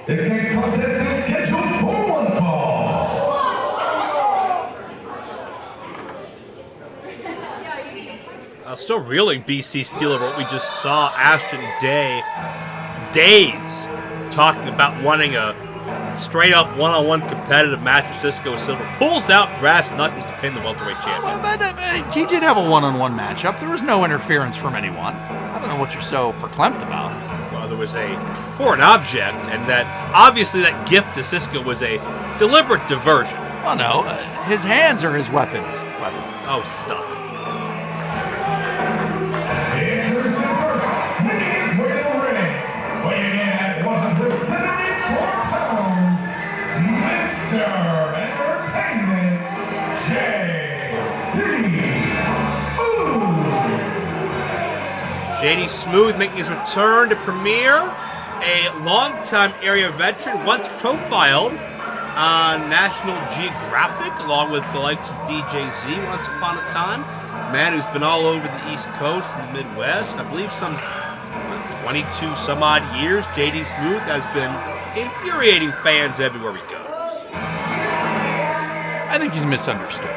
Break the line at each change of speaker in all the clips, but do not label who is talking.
This next contest is scheduled for one fall.
Still reeling, BC Steel, over what we just saw. Ashton Day, days talking about wanting a straight-up one-on-one competitive match with Cisco Silver. Pulls out brass knuckles to pin the welterweight champion.
But he did have a one-on-one matchup. There was no interference from anyone. I don't know what you're so verklempt about.
Well, there was a foreign object, and that obviously that gift to Cisco was a deliberate diversion.
Well, no, his hands are his weapons.
Oh, stop it.
Introducing first, Minnie's Way to Ring. Weighing in at 174 pounds, Mr. Entertainment, J.D. Smooth.
J.D. Smooth making his return to Premier, a longtime area veteran, once profiled on National Geographic, along with the likes of DJ Z once upon a time. Man who's been all over the East Coast and the Midwest. I believe some 22 some odd years. J.D. Smooth has been infuriating fans everywhere he goes.
I think he's misunderstood.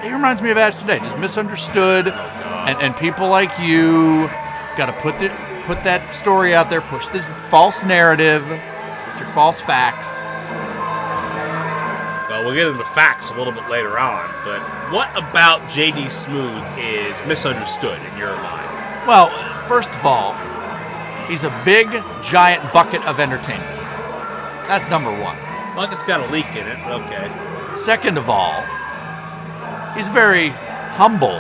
He reminds me of Ashton Day, just misunderstood. And people like you got to put that story out there, push this false narrative with your false facts.
Well, we'll get into facts a little bit later on, but what about J.D. Smooth is misunderstood in your mind?
Well, first of all, he's a big, giant bucket of entertainment. That's number one.
Bucket's got a leak in it, but okay.
Second of all, he's a very humble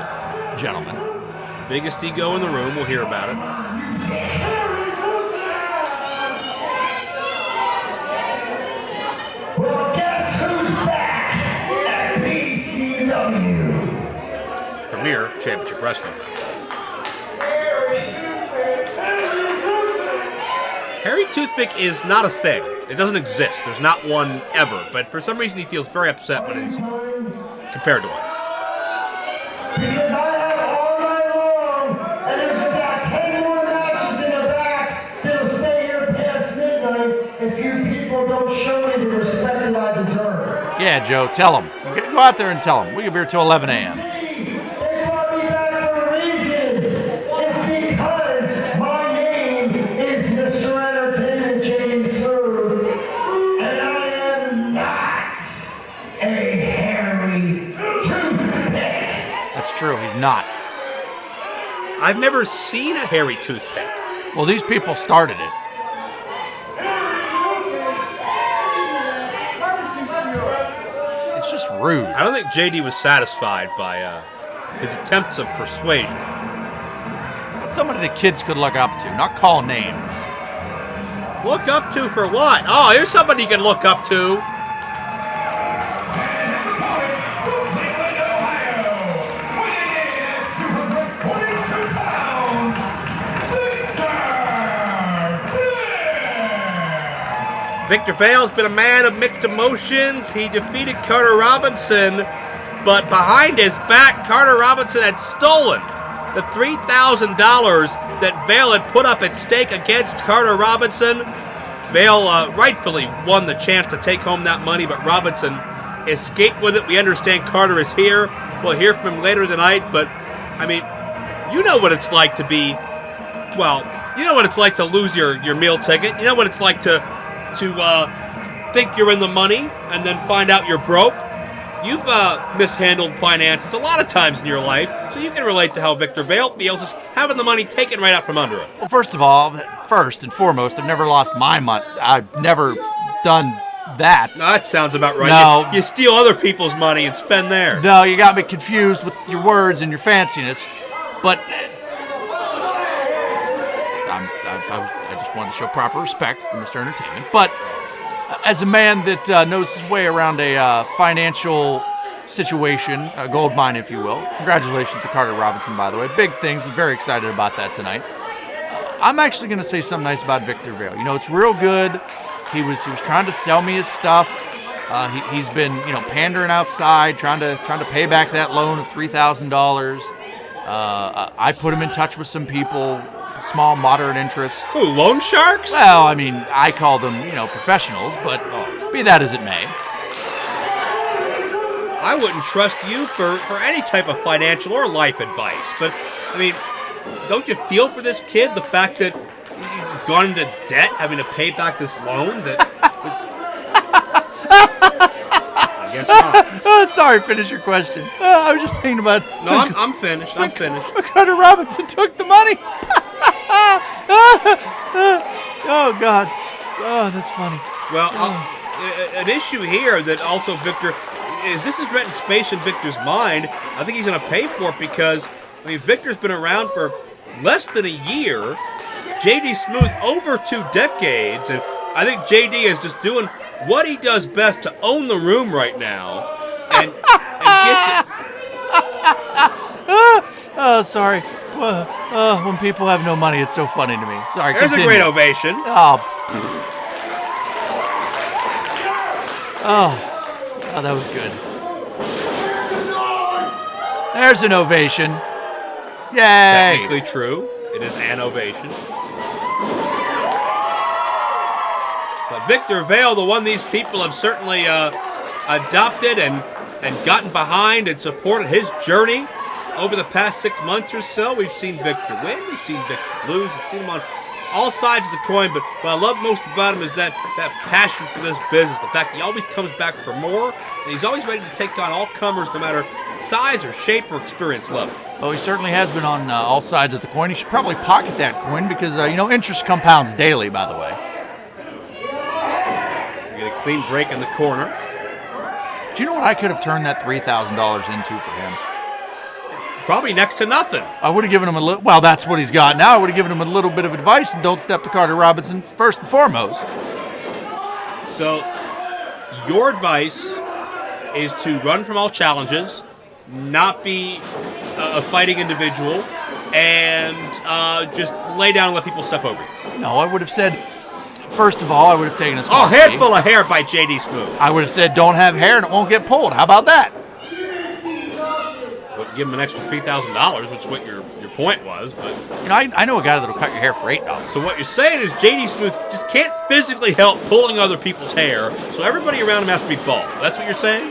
gentleman.
Biggest ego in the room, we'll hear about it.
Well, guess who's back at BCW?
Premier Championship Wrestling. Harry Toothpick is not a thing. It doesn't exist. There's not one ever. But for some reason, he feels very upset when he's compared to one.
Because I have all night long, and there's about 10 more matches in the back that'll stay here past midnight if you people don't show me the respect that I deserve.
Yeah, Joe, tell him. Go out there and tell him. We can be here till 11 a.m.
They brought me back for a reason. It's because my name is Mr. Entertainment J.D. Smooth, and I am not a Harry Toothpick.
That's true, he's not.
I've never seen a Harry Toothpick.
Well, these people started it. It's just rude.
I don't think JD was satisfied by his attempts of persuasion.
It's somebody the kids could look up to, not call names.
Look up to for what? Oh, here's somebody you can look up to. Victor Vale's been a man of mixed emotions. He defeated Carter Robinson, but behind his back, Carter Robinson had stolen the $3,000 that Vale had put up at stake against Carter Robinson. Vale rightfully won the chance to take home that money, but Robinson escaped with it. We understand Carter is here. We'll hear from him later tonight, but, I mean, you know what it's like to be, well, you know what it's like to lose your meal ticket. You know what it's like to think you're in the money and then find out you're broke. You've mishandled finances a lot of times in your life, so you can relate to how Victor Vale feels just having the money taken right out from under him.
Well, first and foremost, I've never lost my money. I've never done that.
No, that sounds about right.
No.
You steal other people's money and spend theirs.
No, you got me confused with your words and your fanciness. But I just wanted to show proper respect to Mr. Entertainment. But as a man that knows his way around a financial situation, a gold mine, if you will, congratulations to Carter Robinson, by the way. Big things. I'm very excited about that tonight. I'm actually going to say something nice about Victor Vale. You know, it's real good. He was trying to sell me his stuff. He's been, pandering outside, trying to pay back that loan of $3,000. I put him in touch with some people, small, moderate interests.
Who, loan sharks?
Well, I mean, I call them, professionals, but be that as it may.
I wouldn't trust you for any type of financial or life advice. But, I mean, don't you feel for this kid, the fact that he's gone into debt having to pay back this loan? I guess not.
Sorry, finish your question. I was just thinking about...
No, I'm finished. I'm finished.
Carter Robinson took the money. Oh, God. Oh, that's funny.
Well, an issue here that also Victor... is this is renting space in Victor's mind. I think he's going to pay for it because, I mean, Victor's been around for less than a year. JD Smooth over 2 decades. And I think JD is just doing what he does best to own the room right now. And get
Oh, sorry. When people have no money, it's so funny to me. Sorry,
There's
continue.
a great ovation.
Oh, that was good. There's an ovation. Yay!
Technically true. It is an ovation. But Victor Vale, the one these people have certainly adopted and gotten behind and supported his journey over the past 6 months or so. We've seen Victor win. We've seen Victor lose. We've seen him on all sides of the coin. But what I love most about him is that passion for this business. The fact he always comes back for more. And he's always ready to take on all comers, no matter size or shape or experience level.
Well, he certainly has been on all sides of the coin. He should probably pocket that coin because, interest compounds daily, by the way.
You get a clean break in the corner.
Do you know what I could have turned that $3,000 into for him?
Probably next to nothing.
I would have given him a little... Well, that's what he's got now. I would have given him a little bit of advice and don't step to Carter Robinson first and foremost.
So, your advice is to run from all challenges, not be a fighting individual, and just lay down and let people step over you.
No, I would have said, first of all, I would have taken a
Oh,
smart
handful of hair by J.D. Smooth.
I would have said, don't have hair and it won't get pulled. How about that?
Well, give him an extra $3,000, which is what your point was. But
I know a guy that'll cut your hair for $8.
so what you're saying is J.D. Smooth just can't physically help pulling other people's hair, so everybody around him has to be bald. That's what you're saying?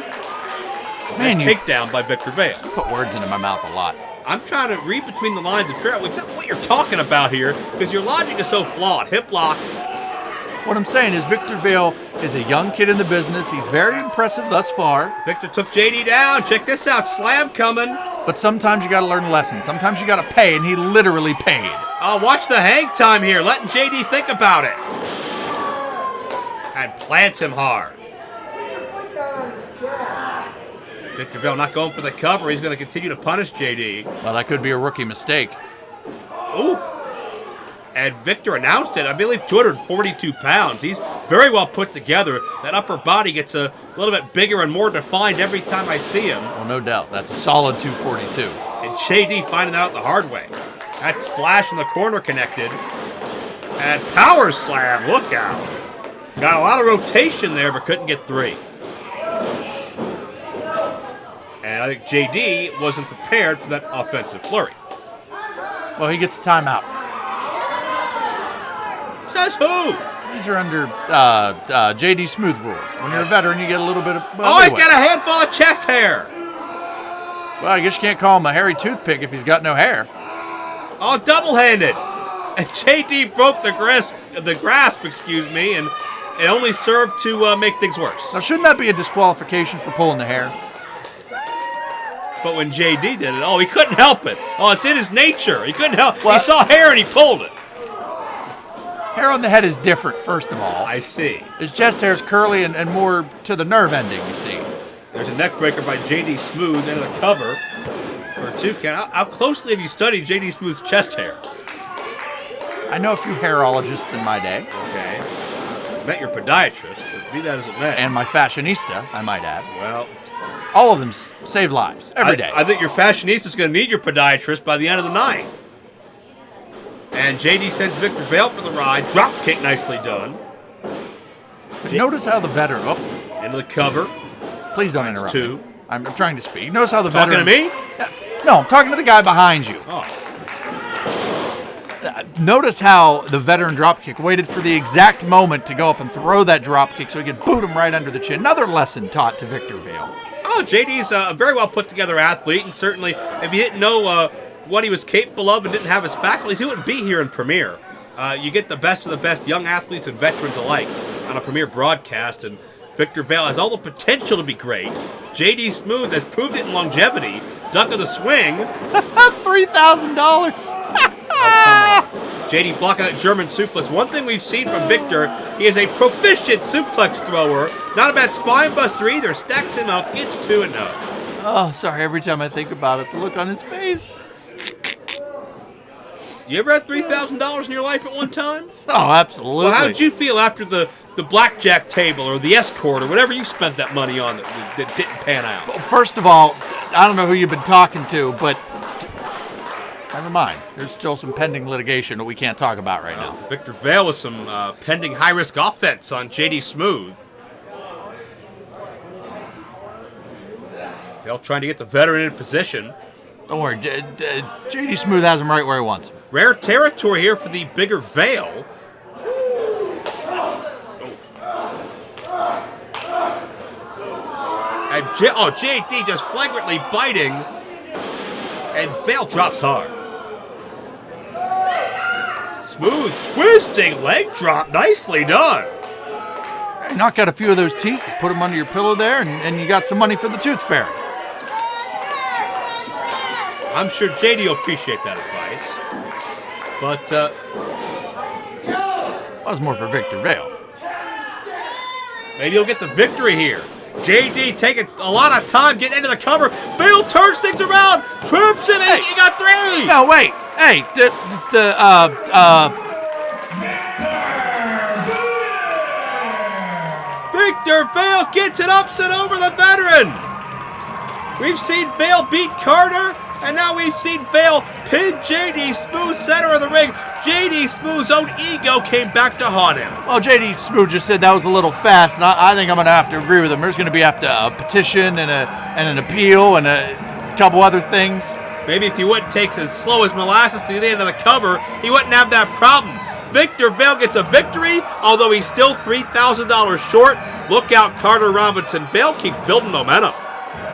Man,
Nice
you
takedown by Victor Vale.
put words into my mouth a lot.
I'm trying to read between the lines and figure out exactly what you're talking about here, because your logic is so flawed. Hip lock.
What I'm saying is Victor Vale is a young kid in the business. He's very impressive thus far.
Victor took JD down. Check this out. Slam coming.
But sometimes you got to learn lessons. Sometimes you got to pay, and he literally paid.
Watch the hang time here. Letting JD think about it. And plants him hard. Victor Vale not going for the cover. He's going to continue to punish JD.
Well, that could be a rookie mistake.
Ooh. And Victor announced it. I believe 242 pounds. He's very well put together. That upper body gets a little bit bigger and more defined every time I see him.
Well, no doubt. That's a solid 242.
And JD finding out the hard way. That splash in the corner connected. And power slam. Look out. Got a lot of rotation there, but couldn't get 3. And I think JD wasn't prepared for that offensive flurry.
Well, he gets a timeout.
Says who?
These are under J.D. Smooth rules. When you're a veteran, you get a little bit of... Well,
Oh, he's
anyway.
got a handful of chest hair.
Well, I guess you can't call him a hairy toothpick if he's got no hair.
Oh, double-handed. And JD broke the grasp, and it only served to make things worse.
Now, shouldn't that be a disqualification for pulling the hair?
But when JD did it, he couldn't help it. Oh, it's in his nature. He couldn't help.
What?
He saw hair and he pulled it.
Hair on the head is different, first of all.
I see.
His chest hair is curly and more to the nerve ending, you see.
There's a neck breaker by JD Smooth into the cover for a 2 count. How closely have you studied JD Smooth's chest hair?
I know a few hairologists in my day.
Okay. Met your podiatrist, but be that as it may.
And my fashionista, I might add.
Well,
All of them save lives every day.
I think your fashionista's going to need your podiatrist by the end of the night. And JD sends Victor Vale for the ride. Drop kick nicely done.
Notice how the veteran... Oh,
Into the cover.
please don't
That's
interrupt
2.
me. I'm trying to speak. Notice how the
Talking
veteran...
to me?
Yeah. No, I'm talking to the guy behind you.
Oh.
Notice how the veteran dropkick waited for the exact moment to go up and throw that dropkick so he could boot him right under the chin. Another lesson taught to Victor Vale.
Oh, JD's a very well put together athlete, and certainly if you didn't know what he was capable of and didn't have his faculties, he wouldn't be here in Premier. You get the best of the best young athletes and veterans alike on a Premier broadcast, and Victor Vale has all the potential to be great. JD Smooth has proved it in longevity. Duck of the swing.
$3,000.
JD blocking that German suplex. One thing we've seen from Victor, he is a proficient suplex thrower. Not a bad spine buster either. Stacks him up, gets 2-0.
Oh, sorry. Every time I think about it, the look on his face.
You ever had $3,000 in your life at one time?
Oh, absolutely.
Well, how did you feel after the blackjack table or the escort or whatever you spent that money on that didn't pan out?
Well, first of all, I don't know who you've been talking to, but never mind. There's still some pending litigation that we can't talk about right now.
Victor Vale with some pending high-risk offense on JD Smooth. Vale trying to get the veteran in position.
Don't worry, JD Smooth has him right where he wants him.
Rare territory here for the bigger Vale. And JD just flagrantly biting. And Vale drops hard. Smooth twisting leg drop. Nicely done.
Knock out a few of those teeth, put them under your pillow there, and you got some money for the tooth fairy.
I'm sure JD will appreciate that advice. But,
That was more for Victor Vale.
maybe he'll get the victory here. JD taking a lot of time getting into the cover. Vale turns things around. Trips him, and he got 3.
No, wait. Hey,
Victor Vale gets an upset over the veteran. We've seen Vale beat Carter, and now we've seen Vale pin JD Smooth center of the ring. JD Smooth's own ego came back to haunt him.
well, JD Smooth just said that was a little fast, and I think I'm going to have to agree with him. There's going to be a petition and an appeal and a couple other things.
Maybe if he wouldn't take as slow as molasses to the end of the cover, he wouldn't have that problem. Victor Vale gets a victory, although he's still $3,000 short. Look out, Carter Robinson. Vale keeps building momentum.